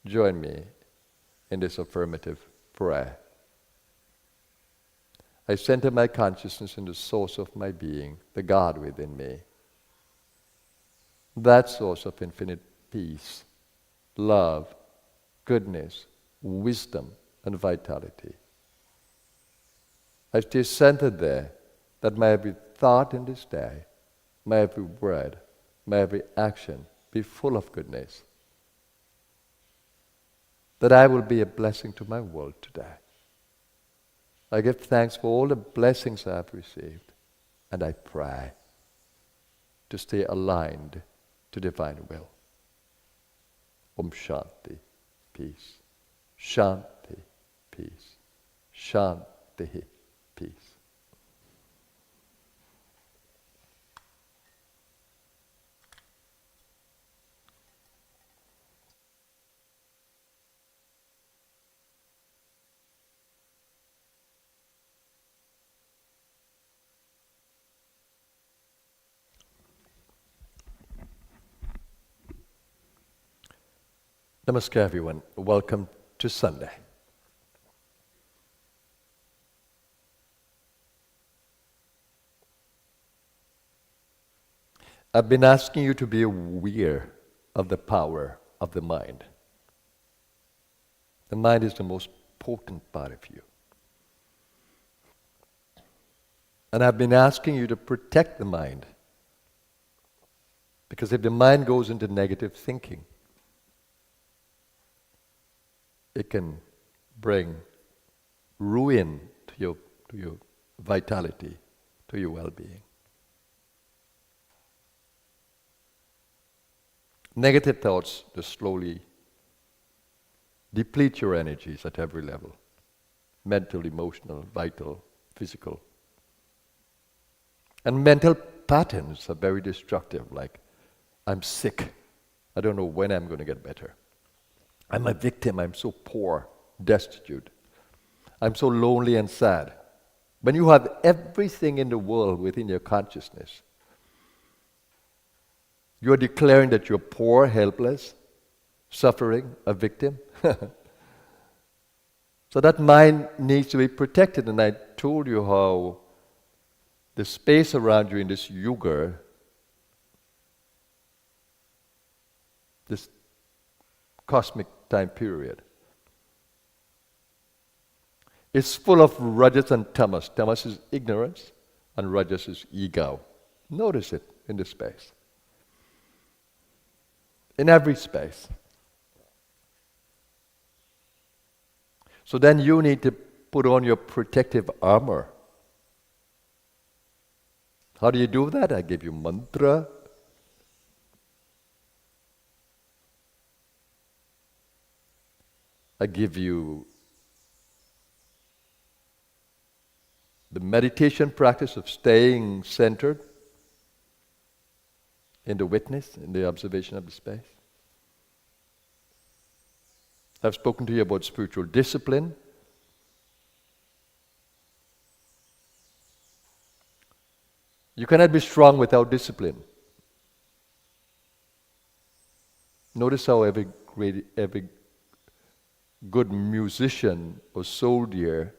join me in this affirmative prayer. I center my consciousness in the source of my being, the God within me. That source of infinite peace, love, goodness, wisdom, and vitality. I stay centered there, that my every thought in this day, my every word, my every action be full of goodness. That I will be a blessing to my world today. I give thanks for all the blessings I have received, and I pray to stay aligned to divine will. Om Shanti, peace. Shanti, peace. Shanti, peace. Namaskar, everyone. Welcome to Sunday. I've been asking you to be aware of the power of the mind. The mind is the most potent part of you. And I've been asking you to protect the mind. Because if the mind goes into negative thinking, it can bring ruin to your vitality, to your well-being. Negative thoughts just slowly deplete your energies at every level. Mental, emotional, vital, physical. And mental patterns are very destructive, like, I'm sick, I don't know when I'm going to get better. I'm a victim, I'm so poor, destitute. I'm so lonely and sad. When you have everything in the world within your consciousness, you're declaring that you're poor, helpless, suffering, a victim. So that mind needs to be protected, and I told you how the space around you in this yuga, this cosmic time period, is full of rajas and tamas. Tamas is ignorance, and rajas is ego. Notice it in this space. In every space. So then you need to put on your protective armor. How do you do that? I give you mantra. I give you the meditation practice of staying centered in the witness, in the observation of the space. I've spoken to you about spiritual discipline. You cannot be strong without discipline. Notice how every good musician or soldier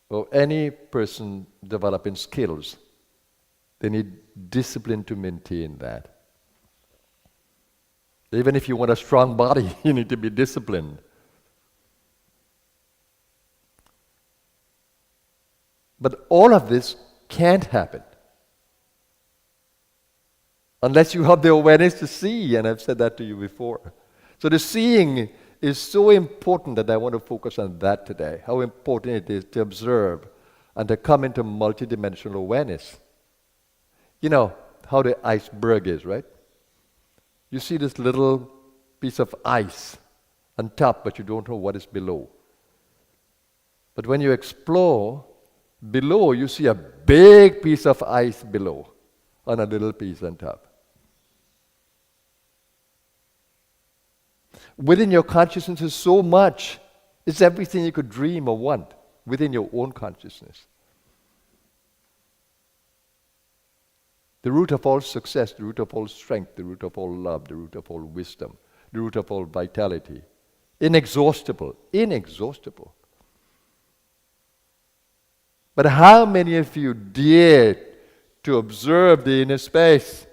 or any person developing skills, they need discipline to maintain that. Even if you want a strong body, you need to be disciplined. But all of this can't happen unless you have the awareness to see, and I've said that to you before. So the seeing is so important that I want to focus on that today, how important it is to observe and to come into multidimensional awareness. You know how the iceberg is, right? You see this little piece of ice on top, but you don't know what is below. But when you explore below, you see a big piece of ice below and a little piece on top. Within your consciousness is so much. It's everything you could dream or want within your own consciousness. The root of all success, the root of all strength, the root of all love, the root of all wisdom, the root of all vitality. Inexhaustible, inexhaustible. But how many of you dare to observe the inner space?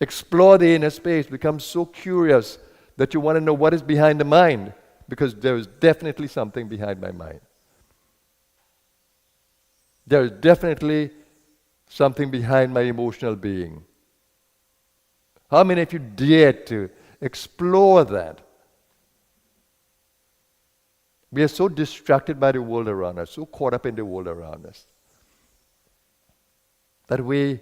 Explore the inner space, become so curious that you want to know what is behind the mind, because there is definitely something behind my mind. There is definitely something behind my emotional being. How many of you dare to explore that? We are so distracted by the world around us, so caught up in the world around us, that we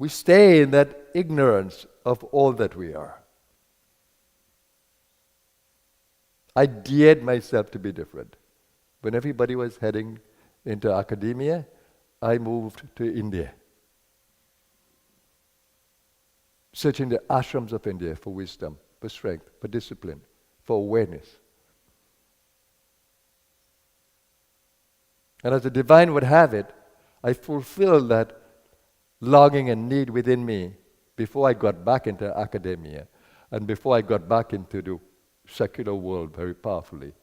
stay in that ignorance of all that we are. I dared myself to be different. When everybody was heading into academia, I moved to India, searching the ashrams of India for wisdom, for strength, for discipline, for awareness. And as the divine would have it, I fulfilled that longing and need within me before I got back into academia and before I got back into the secular world very powerfully.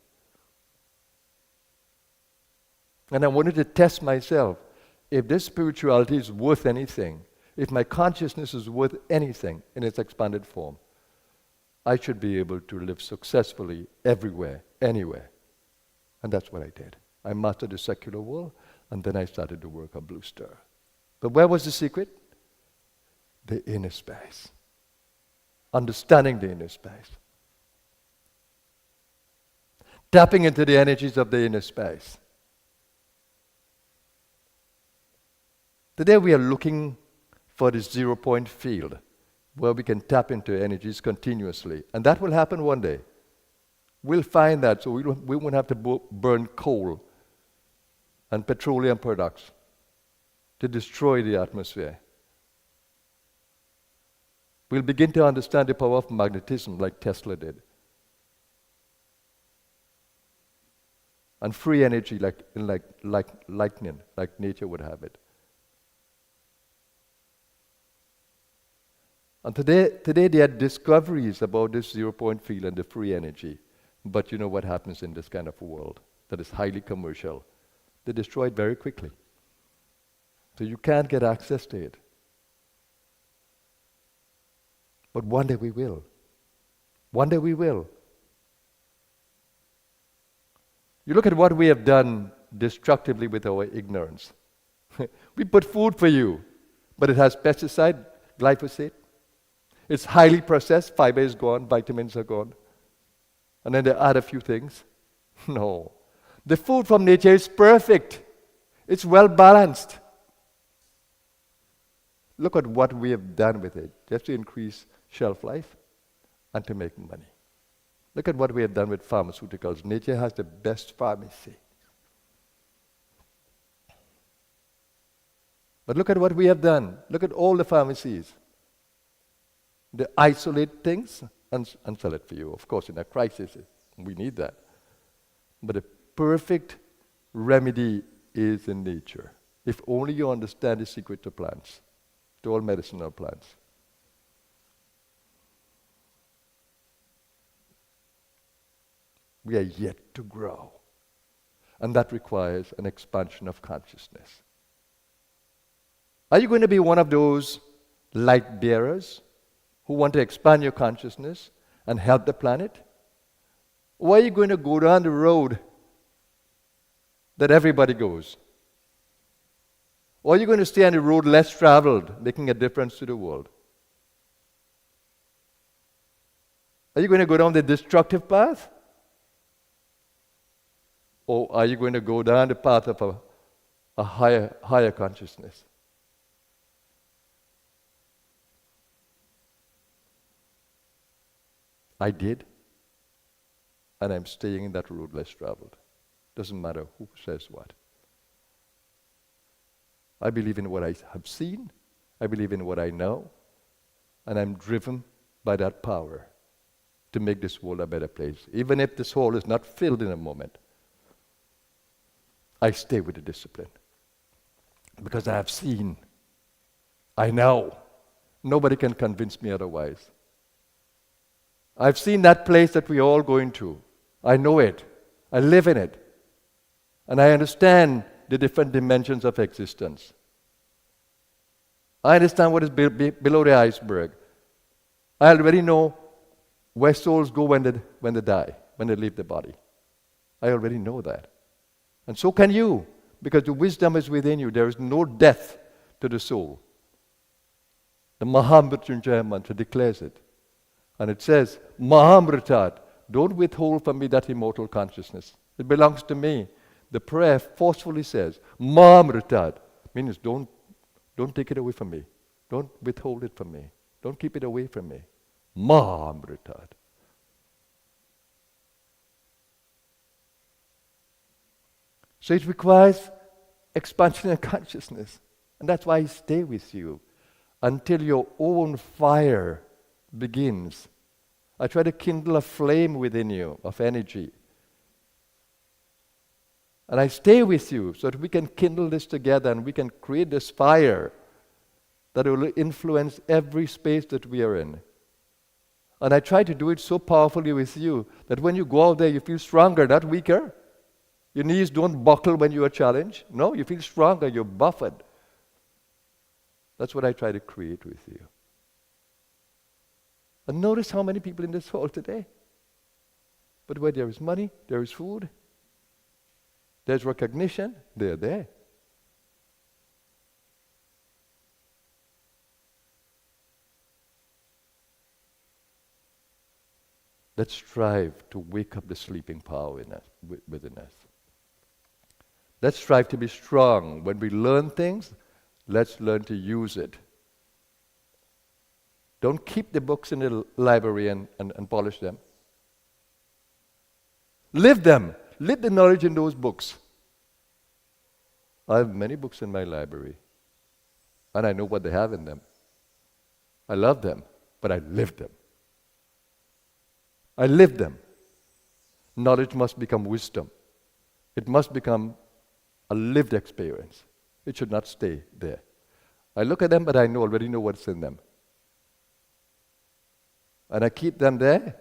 And I wanted to test myself. If this spirituality is worth anything, if my consciousness is worth anything in its expanded form, I should be able to live successfully everywhere, anywhere. And that's what I did. I mastered the secular world, and then I started to work on Blue Star. But where was the secret? The inner space. Understanding the inner space. Tapping into the energies of the inner space. Today we are looking for this 0-point field where we can tap into energies continuously. And that will happen one day. We'll find that, so we won't have to burn coal and petroleum products to destroy the atmosphere. We'll begin to understand the power of magnetism like Tesla did. And free energy like lightning, like nature would have it. And today there are discoveries about this 0-point field and the free energy. But you know what happens in this kind of a world that is highly commercial? They destroy it very quickly. So you can't get access to it. But one day we will. One day we will. You look at what we have done destructively with our ignorance. We put food for you, but it has pesticide, glyphosate. It's highly processed, fiber is gone, vitamins are gone. And then they add a few things. No. The food from nature is perfect. It's well balanced. Look at what we have done with it, just to increase shelf life and to make money. Look at what we have done with pharmaceuticals. Nature has the best pharmacy. But look at what we have done. Look at all the pharmacies. They isolate things and sell it for you. Of course, in a crisis, we need that. But the perfect remedy is in nature. If only you understand the secret to plants, to all medicinal plants. We are yet to grow. And that requires an expansion of consciousness. Are you going to be one of those light bearers who want to expand your consciousness and help the planet? Or are you going to go down the road that everybody goes? Or are you going to stay on the road less traveled, making a difference to the world? Are you going to go down the destructive path? Or are you going to go down the path of a higher consciousness? I did, and I'm staying in that road less traveled. Doesn't matter who says what. I believe in what I have seen, I believe in what I know, and I'm driven by that power to make this world a better place. Even if this hole is not filled in a moment, I stay with the discipline. Because I have seen. I know. Nobody can convince me otherwise. I've seen that place that we're all going to. I know it. I live in it. And I understand the different dimensions of existence. I understand what is below the iceberg. I already know where souls go when they die, when they leave the body. I already know that. And so can you, because the wisdom is within you. There is no death to the soul. The Mahamrityunjaya mantra declares it. And it says, Mahamritat, don't withhold from me that immortal consciousness. It belongs to me. The prayer forcefully says, Mahamritat, means don't take it away from me. Don't withhold it from me. Don't keep it away from me. Mahamritat. So it requires expansion of consciousness. And that's why I stay with you until your own fire begins. I try to kindle a flame within you of energy. And I stay with you so that we can kindle this together and we can create this fire that will influence every space that we are in. And I try to do it so powerfully with you that when you go out there, you feel stronger, not weaker. Your knees don't buckle when you are challenged. No, you feel stronger, you're buffered. That's what I try to create with you. And notice how many people in this hall today. But where there is money, there is food, there's recognition, they're there. Let's strive to wake up the sleeping power in us, within us. Let's strive to be strong. When we learn things, let's learn to use it. Don't keep the books in the library and polish them. Live them. Live the knowledge in those books. I have many books in my library, and I know what they have in them. I love them, but I live them. I live them. Knowledge must become wisdom. It must become a lived experience. It should not stay there. I look at them, but I already know what's in them. And I keep them there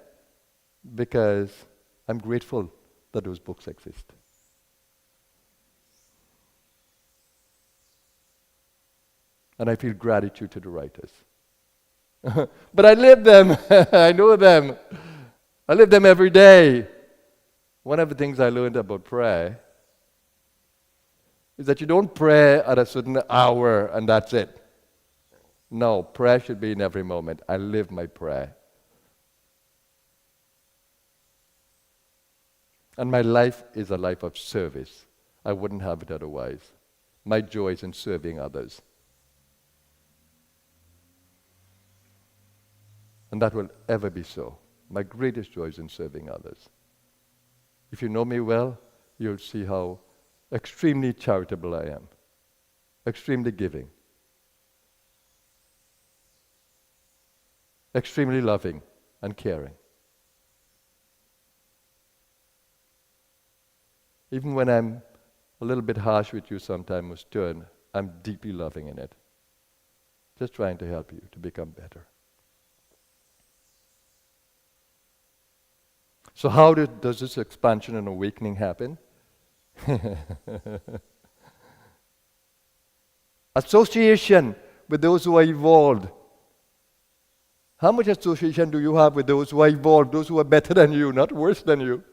because I'm grateful that those books exist. And I feel gratitude to the writers. But I live them. I know them. I live them every day. One of the things I learned about prayer is that you don't pray at a certain hour and that's it. No, prayer should be in every moment. I live my prayer. And my life is a life of service. I wouldn't have it otherwise. My joy is in serving others. And that will ever be so. My greatest joy is in serving others. If you know me well, you'll see how extremely charitable I am, extremely giving, extremely loving and caring. Even when I'm a little bit harsh with you sometimes, or stern, I'm deeply loving in it. Just trying to help you to become better. So how does this expansion and awakening happen? Association with those who are evolved. How much association do you have with those who are evolved, those who are better than you, not worse than you?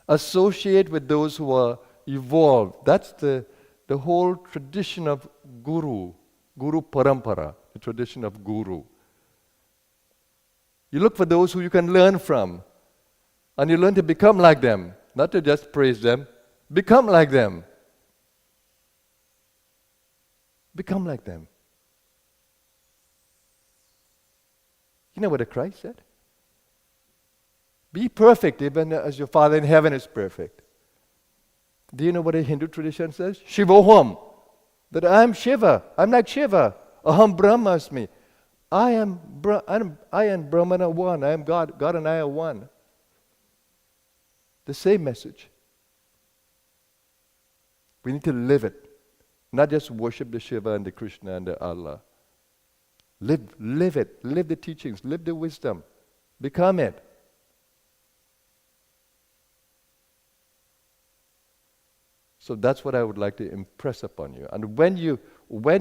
Associate with those who are evolved. That's the whole tradition of Guru Parampara, the tradition of Guru. You look for those who you can learn from, and you learn to become like them, not to just praise them. Become like them. Become like them. You know what the Christ said? Be perfect even as your Father in heaven is perfect. Do you know what a Hindu tradition says? Shivoham. That I am Shiva. I'm like Shiva. Aham Brahmasmi. I and Brahman are one. I am God. God and I are one. The same message. We need to live it. Not just worship the Shiva and the Krishna and the Allah. Live it. Live the teachings. Live the wisdom. Become it. So that's what I would like to impress upon you. And when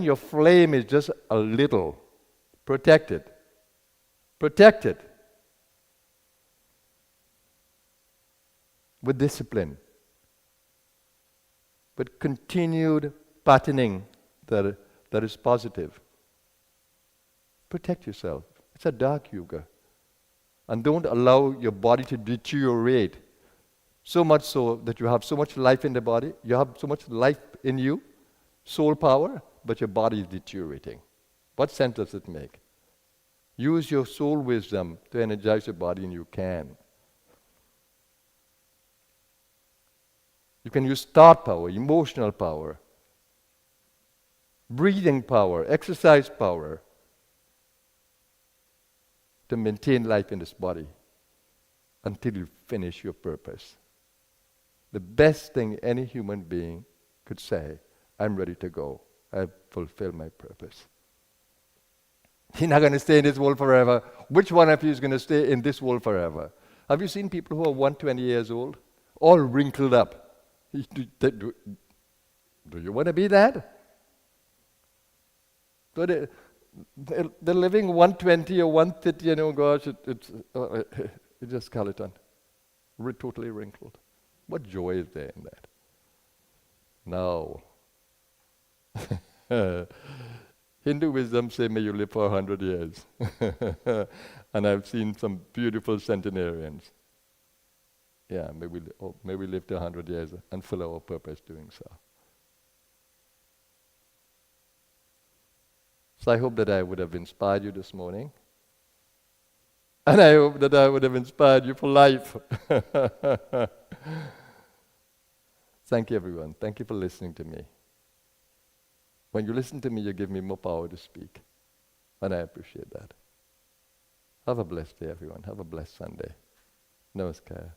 your flame is just a little, protect it. Protect it. With discipline. With continued patterning that is positive. Protect yourself. It's a dark yuga. And don't allow your body to deteriorate so much so that you have so much life in the body, you have so much life in you, soul power, but your body is deteriorating. What sense does it make? Use your soul wisdom to energize your body, and you can. You can use thought power, emotional power, breathing power, exercise power to maintain life in this body until you finish your purpose. The best thing any human being could say, I'm ready to go. I've fulfilled my purpose. You're not going to stay in this world forever. Which one of you is going to stay in this world forever? Have you seen people who are 120 years old? All wrinkled up. Do you want to be that? So they're living 120 or 130 and oh gosh, it's a skeleton. Totally wrinkled. What joy is there in that? No. Hindu wisdom say, may you live for 100 years. And I've seen some beautiful centenarians. Yeah, may we live to 100 years and fulfill our purpose doing so. So I hope that I would have inspired you this morning. And I hope that I would have inspired you for life. Thank you, everyone. Thank you for listening to me. When you listen to me, you give me more power to speak. And I appreciate that. Have a blessed day, everyone. Have a blessed Sunday. Namaskar.